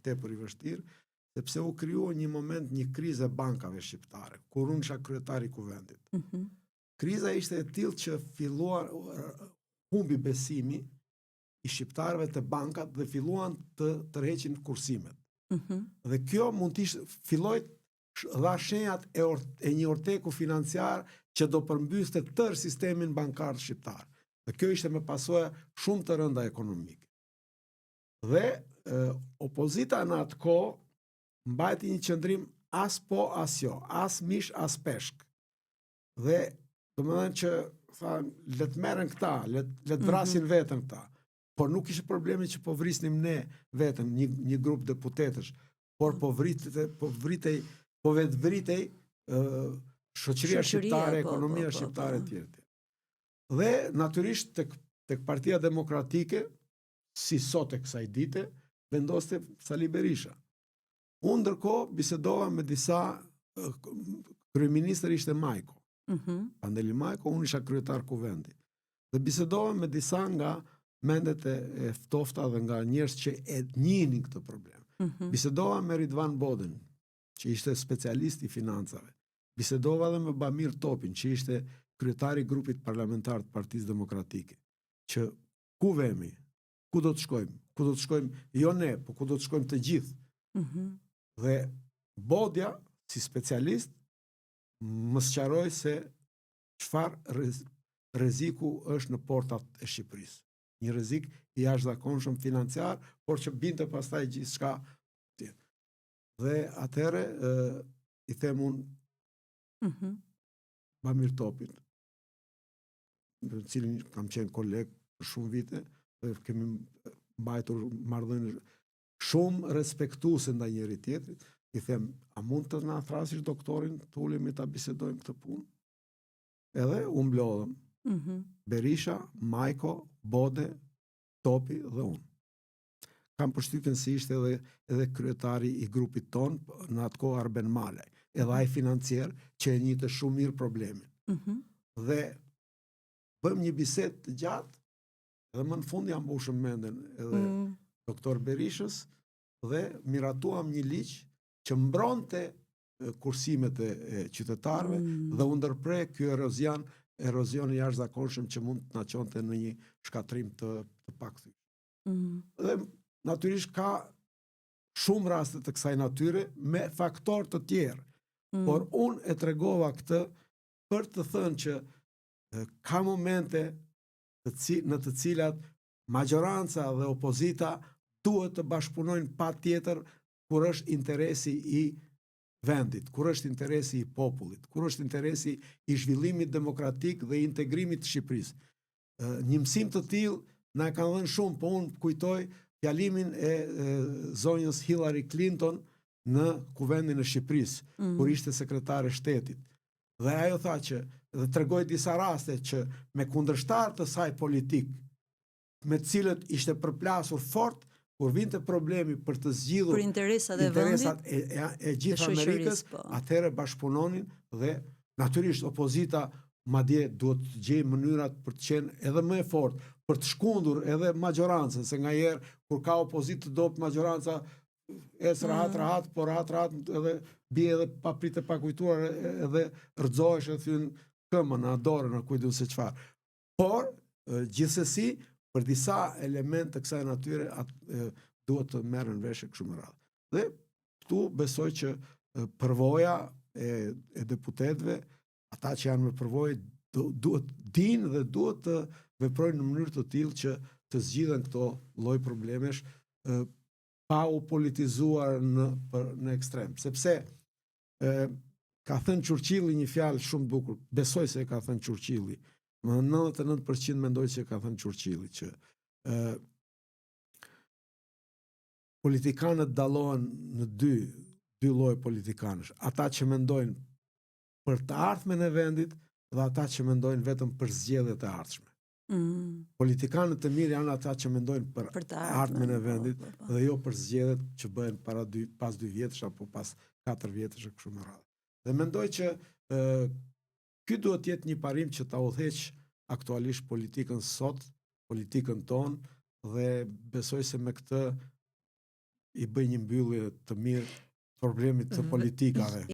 tepër i vështirë, sepse u krijua një moment një krizë e bankave shqiptare, kur unë isha kryetari i kuvendit. Kriza ishte e tillë që humbi besimi i shqiptarëve të bankat dhe filluan të tërheqin kursimet. Dhe kjo mund të filloi dha shenjat e një orteku financiar që do përmbyste tërë sistemin bankar shqiptar. Dhe kjo ishte me pasojë shumë të rënda ekonomike. Dhe opozita në atë kohë mbajti një qëndrim as po as jo, as mish as peshk. Dhe domethënë që le të merren këta, le të vrasin veten këta. Por nuk ishte problemi që po vrisnim ne veten, një grup deputetësh, por po vetvritej shoqëria shqiptare, ekonomia shqiptare etj. Dhe natyrisht tek Partia Demokratike, si sot e kësaj dite, vendoste Sali Berisha. Unë ndërkohë bisedova me disa, kryeministri ishte Majko. Pandeli Majko, unë isha kryetar kuvendi. Dhe bisedova me disa nga mendet e ftofta dhe nga njerëz që e njihnin këtë problem. Bisedova me Ridvan Bodin, që ishte specialist i financave. Bisedova dhe me Bamir Topin, që ishte kryetari i grupit parlamentar të Partisë Demokratike. Që ku vemi? Ku do të shkojmë? Ku do të shkojmë? Jo ne, po ku do të shkojmë të gjithë? Dhe Bodja, si specialist, më sqaroi se çfarë rreziku është në portat e Shqipërisë. Një rrezik i jashtëzakonshëm financiar, por që binte pastaj gjithçka tjetër. Dhe atëherë i them unë Bamir Topit, në cilin kam qenë koleg për shumë vite, dhe kemi mbajtur marrëdhënie shumë respektuese ndaj njëri tjetrit, i them, a mund të na thrasësh doktorin, të ulemi ta bisedojmë këtë punë? Edhe u mblodhëm. Berisha, Majko, Bode, Topi dhe unë. Kam përshtypjen se ishte edhe kryetari i grupit ton, në atë kohë Arben Malaj, edhe ai financier që e njihte shumë mirë problemin. Dhe bëm një bisedë të gjatë, dhe më në fund jam mbushëm menden edhe doktor Berishës, dhe miratuam një ligj që mbronte kursimet e qytetarëve dhe u ndërprej ky erozion i jashtëzakonshëm që mund të na çonte në një shkatrim të pakthyeshëm. Dhe natyrisht ka shumë raste të kësaj natyre me faktorë të tjerë. Por unë e tregova këtë për të thënë që ka momente në të cilat majoranca dhe opozita duhet të bashkëpunojnë patjetër kur është interesi i vendit, kur është interesi i popullit, kur është interesi i zhvillimit demokratik dhe integrimit të Shqipërisë. Një mësim të tillë na e kanë dhënë shumë, po unë kujtoj fjalimin e zonjës Hillary Clinton në Kuvendin e Shqipërisë, kur ishte sekretare shtetit. Dhe ajo tha që, dhe tregoi disa raste që me kundërshtar të saj politik, me të cilët ishte përplasur fort, kur vinte problemi për të zgjidhur për interesat e gjithë Amerikës, atëherë bashkëpunonin dhe natyrisht opozita madje duhet të gjejë mënyrat për të qenë edhe më e fortë, për të shkundur edhe majorancën, se ngaherë kur ka opozitë të dobët majoranca rahat, por rahat edhe bie edhe pa pritë pa kujtuar edhe rrëzohesh e thyn këmbën, a dorën, a kujtun se çfarë. Por gjithsesi për disa elemente të kësaj natyre duhet të merren vesh kështu me radhë. Dhe këtu besoj që përvoja e deputetëve, ata që janë me përvojë, duhet dinë dhe duhet të veprojnë në mënyrë të tillë që të zgjidhen këto lloj problemesh pa u politizuar në ekstrem. Sepse ka thënë Churchilli një fjalë shumë të bukur, besoj se e ka thënë Churchilli. Më 99% mendoj që ka thënë Churchilli që politikanët dallohen në dy lloje politikanësh, ata që mendojnë për të ardhmen e vendit dhe ata që mendojnë vetëm për zgjedhjet e ardhshme. Politikanët e mirë janë ata që mendojnë për të ardhmen e vendit dhe jo për zgjedhjet që bëhen pas 2 vjetësh apo pas 4 vjetësh e kështu me radhë. Dhe mendoj që ky duhet të jetë një parim që ta udhëheq aktualisht politikën sot, politikën tonë, dhe besoj se me këtë i bëj një mbyllje të mirë problemit të politikave.